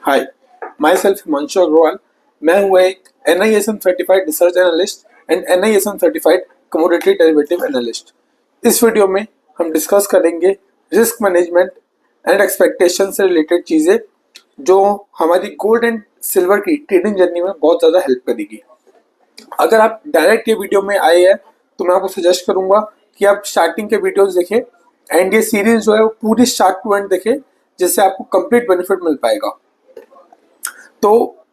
हाय, myself Himanshu Agarwal. मैं हूँ एक NISM certified research analyst and NISM certified commodity derivative analyst. इस वीडियो में हम डिस्कस करेंगे रिस्क मैनेजमेंट एंड एक्सपेक्टेशन से रिलेटेड चीज़ें जो हमारी गोल्ड एंड सिल्वर की ट्रेडिंग जर्नी में बहुत ज़्यादा हेल्प करेगी। अगर आप डायरेक्ट ये वीडियो में आए हैं तो मैं आपको सजेस्ट करूंगा कि आप स्टार्टिंग के वीडियोस देखें एंड ये सीरीज जो है वो पूरी स्टार्ट टू एंड देखें, जिससे आपको कंप्लीट बेनिफिट मिल पाएगा। तो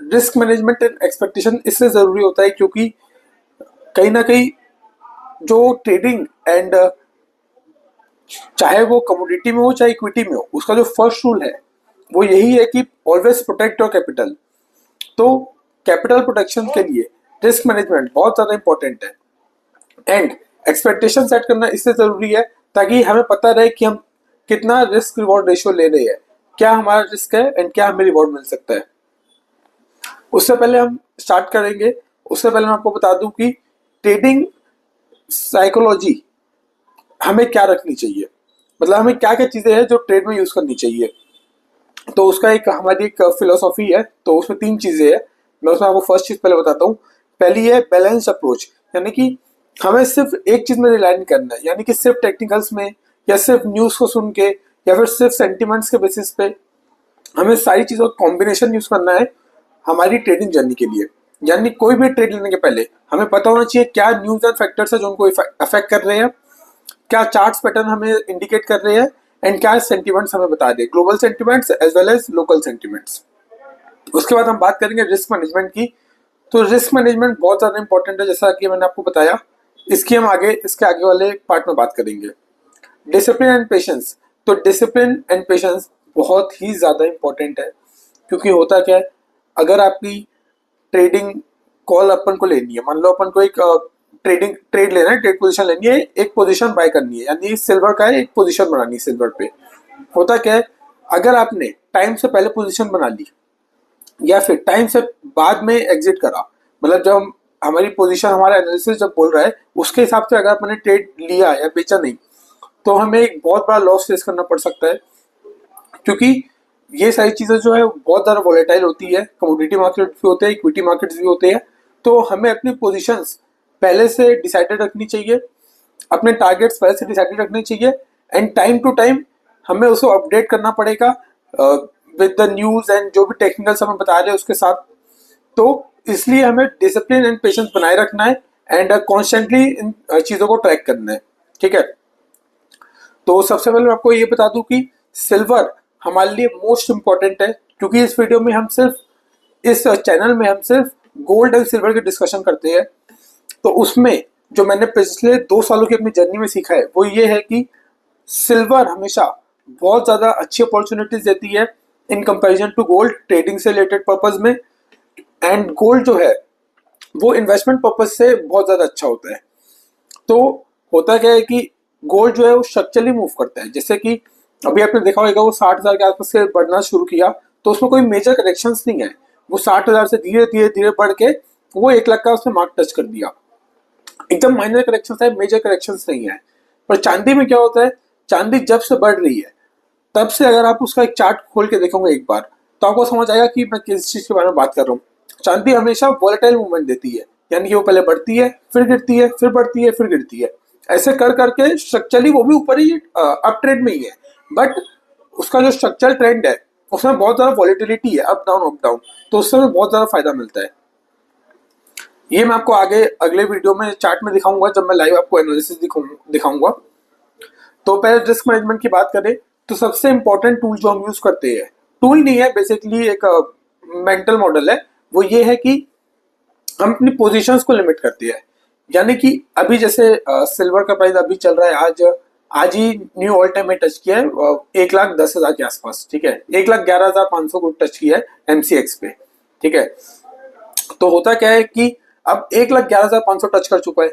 रिस्क मैनेजमेंट एंड एक्सपेक्टेशन इसलिए ज़रूरी होता है क्योंकि कहीं ना कहीं जो ट्रेडिंग एंड चाहे वो कमोडिटी में हो चाहे इक्विटी में हो, उसका जो फर्स्ट रूल है वो यही है कि ऑलवेज प्रोटेक्ट योर कैपिटल। तो कैपिटल प्रोटेक्शन के लिए रिस्क मैनेजमेंट बहुत ज़्यादा इंपॉर्टेंट है एंड एक्सपेक्टेशन सेट करना इसलिए ज़रूरी है ताकि हमें पता रहे कि हम कितना रिस्क रिवॉर्ड रेशियो ले रहे हैं, क्या हमारा रिस्क है एंड क्या हमें रिवॉर्ड मिल सकता है। उससे पहले हम स्टार्ट करेंगे, उससे पहले मैं आपको बता दूं कि ट्रेडिंग साइकोलॉजी हमें क्या रखनी चाहिए, मतलब हमें क्या क्या चीज़ें हैं जो ट्रेड में यूज़ करनी चाहिए। तो उसका हमारी एक फिलोसॉफी है, तो उसमें 3 चीज़ें हैं। मैं उसमें आपको फर्स्ट चीज़ पहले बताता हूँ। पहली है बैलेंस अप्रोच, यानी कि हमें सिर्फ एक चीज़ में रिलाई नहीं करना है, यानी कि सिर्फ टेक्निकल्स में या सिर्फ न्यूज़ को सुन के या फिर सिर्फ सेंटिमेंट्स के बेसिस पे हमें सारी चीज़ों का कॉम्बिनेशन यूज़ करना है हमारी ट्रेडिंग जर्नी के लिए। यानी कोई भी ट्रेड लेने के पहले हमें पता होना चाहिए क्या न्यूज़ एंड फैक्टर्स है जो उनको अफेक्ट कर रहे हैं, क्या चार्ट्स पैटर्न हमें इंडिकेट कर रहे हैं एंड क्या सेंटिमेंट्स हमें बता रहे हैं, global sentiments as well as local sentiments. उसके बाद हम बात करेंगे रिस्क मैनेजमेंट की। तो रिस्क मैनेजमेंट बहुत ज़्यादा इंपॉर्टेंट है, जैसा कि मैंने आपको बताया। इसकी हम इसके आगे वाले पार्ट में बात करेंगे। Discipline and patience. तो डिसिप्लिन एंड पेशेंस बहुत ही ज़्यादा इंपॉर्टेंट है, क्योंकि होता क्या है, अगर आपकी ट्रेडिंग कॉल अपन को लेनी है, मान लो अपन को एक ट्रेड लेना है, ट्रेड पोजीशन लेनी है, एक पोजीशन बाय करनी है, यानी सिल्वर का है, एक पोजीशन बनानी है सिल्वर पे। होता क्या है, अगर आपने टाइम से पहले पोजीशन बना ली या फिर टाइम से बाद में एग्जिट करा, मतलब जब हमारी पोजीशन, हमारा एनालिसिस जब बोल रहा है उसके हिसाब से अगर अपने ट्रेड लिया या बेचा नहीं, तो हमें एक बहुत बड़ा लॉस फेस करना पड़ सकता है, क्योंकि ये सारी चीज़ें जो है बहुत ज़्यादा वॉलेटाइल होती है। कमोडिटी मार्केट भी होते हैं, इक्विटी मार्केट्स भी होते हैं। तो हमें अपनी पोजीशंस पहले से डिसाइडेड रखनी चाहिए, अपने टारगेट्स पहले से डिसाइडेड रखने चाहिए एंड टाइम टू टाइम हमें उसको अपडेट करना पड़ेगा विद द न्यूज़ एंड जो भी टेक्निकल्स हमें बता रहे हैं उसके साथ। तो इसलिए हमें डिसिप्लिन एंड पेशेंस बनाए रखना है एंड कॉन्स्टेंटली इन चीज़ों को ट्रैक करना है, ठीक है। तो सबसे पहले मैं आपको ये बता दूं कि सिल्वर हमारे लिए मोस्ट इम्पॉर्टेंट है, क्योंकि इस वीडियो में हम सिर्फ, इस चैनल में हम सिर्फ गोल्ड एंड सिल्वर की डिस्कशन करते हैं। तो उसमें जो मैंने पिछले 2 सालों की अपनी जर्नी में सीखा है वो ये है कि सिल्वर हमेशा बहुत ज़्यादा अच्छी अपॉर्चुनिटीज देती है in comparison to gold, trading से रिलेटेड पर्पज में। एंड गोल्ड जो है वो इन्वेस्टमेंट पर्पज से बहुत ज़्यादा अच्छा होता है। तो होता क्या है कि गोल्ड जो है वो स्ट्रक्चरली मूव करता है, जैसे कि अभी आपने देखा होगा वो 60,000 के आसपास से बढ़ना शुरू किया, तो उसमें कोई मेजर करेक्शंस नहीं है। वो 60,000 से धीरे धीरे धीरे बढ़ के वो 1 लाख का उसने मार्क टच कर दिया। एकदम माइनर करेक्शंस है, मेजर करेक्शंस नहीं है। पर चांदी में क्या होता है, चांदी जब से बढ़ रही है तब से अगर आप उसका एक चार्ट खोल के देखोगे एक बार, तो आपको समझ आएगा कि मैं किस चीज़ के बारे में बात कर रहा हूँ। चांदी हमेशा वॉलेटाइल मूवमेंट देती है, यानी कि वो पहले बढ़ती है, फिर गिरती है, फिर बढ़ती है, फिर गिरती है। ऐसे कर करके स्ट्रक्चरली वो भी ऊपर ही अप ट्रेंड में ही है, बट उसका जो स्ट्रक्चरल ट्रेंड है उसमें बहुत ज़्यादा वॉलेटिलिटी है, अप डाउन, तो उससे हमें बहुत ज़्यादा फायदा मिलता है। ये मैं आपको आगे अगले वीडियो में चार्ट में दिखाऊंगा, जब मैं लाइव आपको एनालिसिस दिखाऊंगा। तो पहले रिस्क मैनेजमेंट की बात करें तो सबसे इंपॉर्टेंट टूल जो हम यूज करते हैं, टूल नहीं है बेसिकली एक मेंटल मॉडल है, वो ये है कि हम अपनी पोजीशंस को लिमिट करते हैं। यानी कि अभी जैसे सिल्वर का प्राइस अभी चल रहा है, आज ही न्यू ऑल टाइम में टच किया है 1,10,000 के आसपास, ठीक है, 1,11,500 को टच किया है MCX पे, ठीक है। तो होता क्या है कि अब 1,11,500 टच कर चुका है,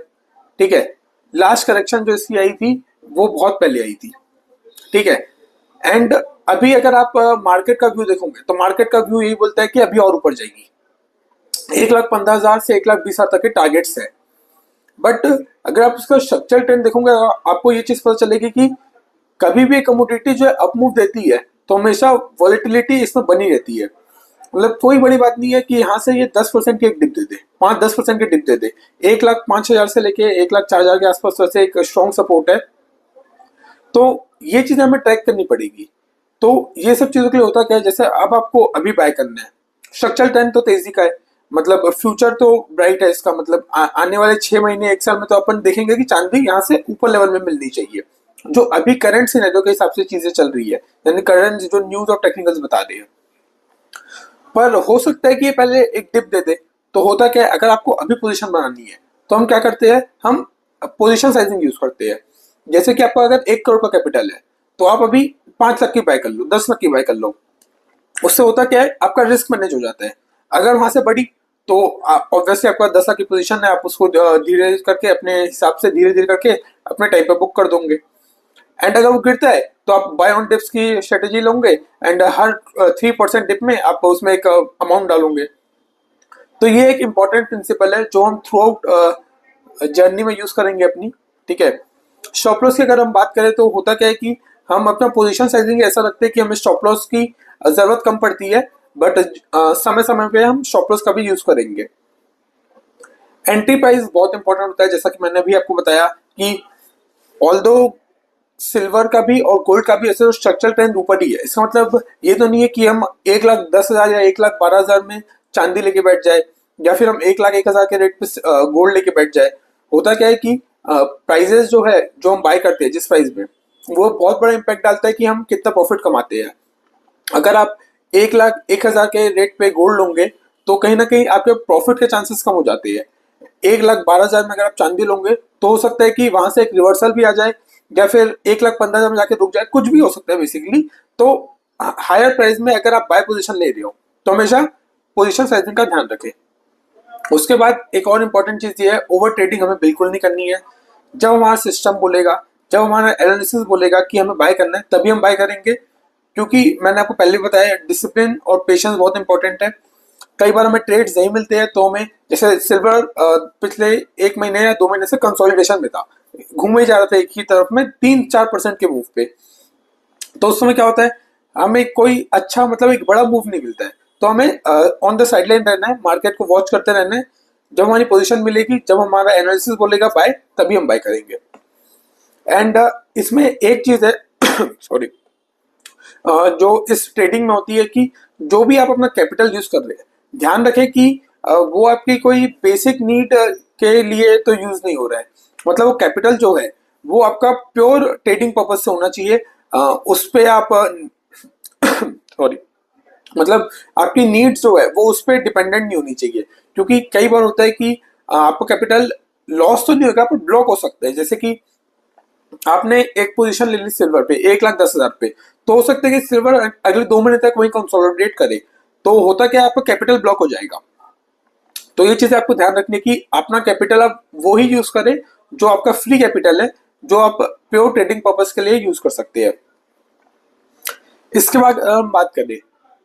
ठीक है। लास्ट करेक्शन जो इसकी आई थी वो बहुत पहले आई थी, ठीक है। एंड अभी अगर आप मार्केट का व्यू देखोगे तो मार्केट का व्यू यही बोलता है कि अभी और ऊपर जाएगी, 1,15,000 से 1,20,000 तक के टारगेट्स है। बट अगर आप उसका स्ट्रक्चरल ट्रेंड देखोगे आपको ये चीज पता चलेगी कि कभी भी कमोडिटी जो है अप मूव देती है तो हमेशा वॉलेटिलिटी इसमें बनी रहती है। मतलब कोई बड़ी बात नहीं है कि यहाँ से ये 10% की एक डिप दे दे, 5-10% की डिप दे दे। 1,05,000 से लेके 1,04,000 के आसपास वैसे एक स्ट्रॉन्ग सपोर्ट है, तो ये चीजें हमें ट्रैक करनी पड़ेगी। तो ये सब चीजों के लिए होता क्या है, जैसे अब आपको अभी बाय करना है, स्ट्रक्चरल ट्रेंड तो तेजी का है, मतलब फ्यूचर तो ब्राइट है इसका, मतलब आने वाले 6 महीने 1 साल में तो अपन देखेंगे कि चांदी यहाँ से ऊपर लेवल में मिलनी चाहिए, जो अभी करंट सिनेरियो के हिसाब से चीजें चल रही है, यानी करंट जो न्यूज और टेक्निकल्स बता रहे हैं। पर हो सकता है कि ये पहले एक डिप दे दे। तो होता क्या है, अगर आपको अभी पोजीशन बनानी है तो हम क्या करते हैं, हम पोजीशन साइजिंग यूज करते हैं। जैसे कि आपका अगर 1 करोड़ का कैपिटल है तो आप अभी 5 लाख की बाय कर लो, 10 लाख की बाय कर लो। उससे होता क्या है, आपका रिस्क मैनेज हो जाता है। अगर वहां से बढ़ी तो ऑब्वियसली आपका 10 लाख की पोजीशन है, आप उसको धीरे करके अपने हिसाब से धीरे धीरे करके अपने टाइम पे बुक कर दोगे। एंड अगर वो गिरता है तो आप बाय ऑन डिप्स की स्ट्रेटेजी लोगे, एंड हर 3% डिप में आप उसमें एक अमाउंट डालोगे। तो ये एक इम्पॉर्टेंट प्रिंसिपल है जो हम थ्रू आउट जर्नी में यूज करेंगे अपनी। ठीक है, स्टॉप लॉस की अगर हम बात करें तो होता क्या है कि हम अपना पोजीशन साइजिंग ऐसा रखते हैं कि हमें स्टॉप लॉस की जरूरत कम पड़ती है, बट समय समय पे हम स्टॉप लॉस का भी यूज करेंगे। एंट्री प्राइस बहुत इंपॉर्टेंट होता है, जैसा कि मैंने अभी आपको बताया कि ऑल्दो सिल्वर का भी और गोल्ड का भी ऐसे तो स्ट्रक्चरल ट्रेंड ऊपर ही है। इसका मतलब ये तो नहीं है कि हम 1,10,000 या 1,12,000 में चांदी लेके बैठ जाए, या फिर हम 1,01,000 के रेट पे गोल्ड लेके बैठ जाए। होता क्या है कि प्राइजेस जो है, जो हम बाय करते हैं जिस प्राइस में, वो बहुत बड़ा इम्पैक्ट डालता है कि हम कितना प्रॉफिट कमाते हैं। अगर आप 1,01,000 के रेट पे गोल्ड लोगे तो कहीं ना कहीं आपके प्रॉफिट के चांसेस कम हो जाते हैं। 1,12,000 में अगर आप चांदी लोगे तो हो सकता है कि वहां से एक रिवर्सल भी आ जाए, या फिर 1,15,000 में जाके रुक जाए, कुछ भी हो सकता है बेसिकली। तो हायर प्राइस में अगर आप बाय पोजीशन ले रहे हो तो हमेशा पोजीशन साइजिंग का ध्यान रखें। उसके बाद एक और इम्पोर्टेंट चीज ये है, ओवर ट्रेडिंग हमें बिल्कुल नहीं करनी है। जब हमारा सिस्टम बोलेगा, जब हमारा एनालिसिस बोलेगा कि हमें बाय करना है, तभी हम बाय करेंगे। क्योंकि मैंने आपको पहले बताया, डिसिप्लिन और पेशेंस बहुत इंपॉर्टेंट है। कई बार हमें ट्रेड्स नहीं मिलते हैं तो हमें, जैसे सिल्वर पिछले 1 महीने या 2 महीने से कंसोलिडेशन में था, घूमे जा रहा था एक ही तरफ में 3-4% के मूव पे। तो उस समय क्या होता है, हमें कोई अच्छा मतलब एक बड़ा मूव नहीं मिलता है, तो हमें ऑन द साइडलाइन रहना है, मार्केट को वॉच करते रहना है। जब हमारी पोजीशन मिलेगी, जब हमारा एनालिसिस बोलेगा बाय, तभी हम बाय करेंगे। एंड इसमें एक चीज है सॉरी, जो इस ट्रेडिंग में होती है कि जो भी आप अपना कैपिटल यूज कर रहे हैं, ध्यान रखें कि वो आपकी कोई बेसिक नीड के लिए तो यूज नहीं हो रहा है। मतलब वो कैपिटल जो है वो आपका प्योर ट्रेडिंग पर्पज से होना चाहिए। उस पे आप सॉरी, मतलब आपकी नीड्स जो है वो उस पर डिपेंडेंट नहीं होनी चाहिए। क्योंकि कई बार होता है कि आपको कैपिटल लॉस तो नहीं होगा पर ब्लॉक हो सकता है। जैसे कि आपने एक पोजीशन ले ली सिल्वर पे 1,10,000 पे, तो हो सकता है कि सिल्वर अगले 2 महीने तक वही कंसोलिडेट करे, तो होता क्या है, आपका कैपिटल ब्लॉक हो जाएगा। तो ये चीज आपको ध्यान रखने की, अपना कैपिटल आप वो ही यूज करें जो आपका फ्री कैपिटल है, जो आप प्योर ट्रेडिंग पर्पज के लिए यूज कर सकते हैं। इसके बाद हम बात करें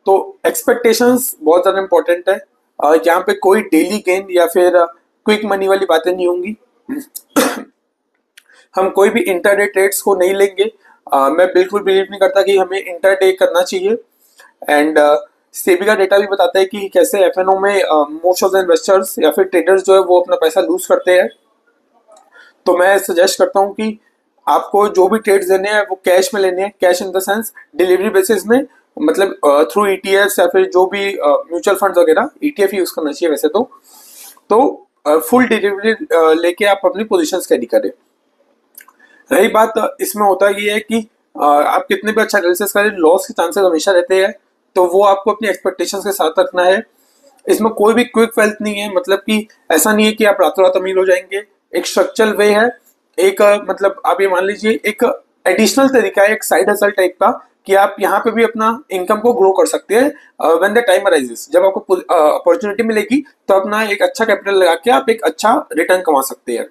तो एक्सपेक्टेशंस बहुत ज्यादा इंपॉर्टेंट है। यहाँ पे कोई डेली गेन या फिर क्विक मनी वाली बातें नहीं होंगी। हम कोई भी इंटरडे ट्रेड्स को नहीं लेंगे। मैं बिल्कुल बिलीव नहीं करता कि हमें इंटरडे करना चाहिए। एंड सेबी का डेटा भी बताता है कि कैसे एफएनओ में मोस्ट ऑफ द इन्वेस्टर्स या फिर ट्रेडर्स जो है वो अपना पैसा लूज करते हैं। तो मैं सजेस्ट करता हूँ कि आपको जो भी ट्रेड्स लेने हैं वो कैश में लेने हैं, cash in the sense delivery basis में, मतलब थ्रू ईटीएफ या फिर जो भी म्यूचुअल फंड वगैरह, ईटीएफ यूज करना चाहिए वैसे तो फुल डिलीवरी लेके आप अपनी पोजीशंस कैरी करें। रही बात इसमें होता ये है कि आप कितने भी अच्छा एनालिसिस करें, लॉस के चांसेस हमेशा रहते हैं, तो वो आपको अपनी एक्सपेक्टेशंस के साथ रखना है। इसमें कोई भी क्विक वेल्थ नहीं है, मतलब कि ऐसा नहीं है कि आप रातों रात अमीर हो जाएंगे। एक स्ट्रक्चरल वे है, एक मतलब आप ये मान लीजिए एक एडिशनल तरीका है, एक साइड हसल टाइप का, कि आप यहाँ पे भी अपना इनकम को ग्रो कर सकते हैं व्हेन द टाइम अराइजेस। जब आपको अपॉर्चुनिटी मिलेगी तो अपना एक अच्छा कैपिटल लगा के आप एक अच्छा रिटर्न कमा सकते हैं।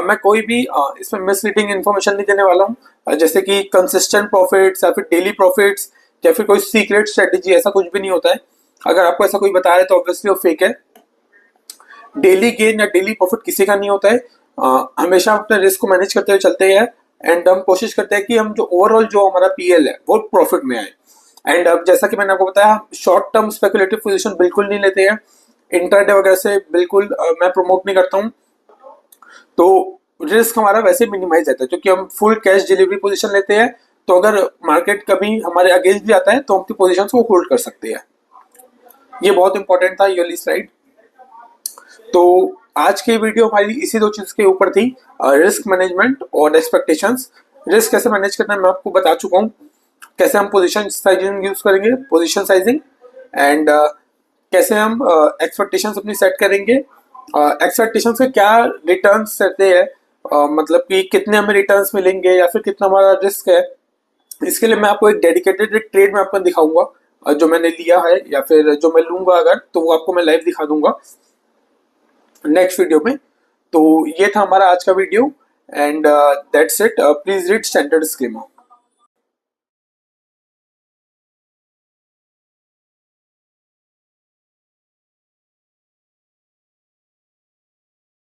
मैं कोई भी इसमें मिसलीडिंग इन्फॉर्मेशन नहीं देने वाला हूँ, जैसे कि कंसिस्टेंट प्रॉफिट्स या फिर डेली प्रॉफिट्स या फिर कोई सीक्रेट स्ट्रेटेजी, ऐसा कुछ भी नहीं होता है। अगर आपको ऐसा कोई बता रहा है तो ऑब्वियसली वो फेक है। डेली गेन या डेली प्रॉफिट किसी का नहीं होता है। हमेशा अपने रिस्क को मैनेज करते हुए चलते हैं, एंड हम कोशिश करते हैं कि हम जो ओवरऑल जो हमारा पीएल है वो प्रॉफिट में आए। एंड अब जैसा कि मैंने आपको बताया, शॉर्ट टर्म स्पेकुलेटिव पोजीशन बिल्कुल नहीं लेते हैं, इंट्राडे वगैरह से बिल्कुल मैं प्रमोट नहीं करता हूँ। तो रिस्क हमारा वैसे मिनिमाइज रहता है क्योंकि हम फुल कैश डिलीवरी पोजीशन लेते हैं। तो अगर मार्केट कभी हमारे अगेंस्ट भी आता है तो हम अपनी पोजीशन को होल्ड कर सकते हैं। ये बहुत इंपॉर्टेंट था, ये स्लाइड। तो आज की वीडियो हमारी इसी दो चीज के ऊपर थी, रिस्क मैनेजमेंट और एक्सपेक्टेशंस। रिस्क कैसे मैनेज करना है मैं आपको बता चुका हूँ, कैसे हम पोजीशन साइजिंग यूज करेंगे, पोजीशन साइजिंग, एंड कैसे हम एक्सपेक्टेशंस अपनी सेट करेंगे, एक्सपेक्टेशंस के क्या रिटर्न्स रहते हैं, मतलब कि कितने हमें रिटर्न्स मिलेंगे या फिर कितना हमारा रिस्क है। इसके लिए मैं आपको एक डेडिकेटेड एक ट्रेड में आपको दिखाऊंगा, जो मैंने लिया है या फिर जो मैं लूंगा अगर, तो वो आपको मैं लाइव दिखा दूंगा नेक्स्ट वीडियो में। तो ये था हमारा आज का video, and that's it. Please read standard schema.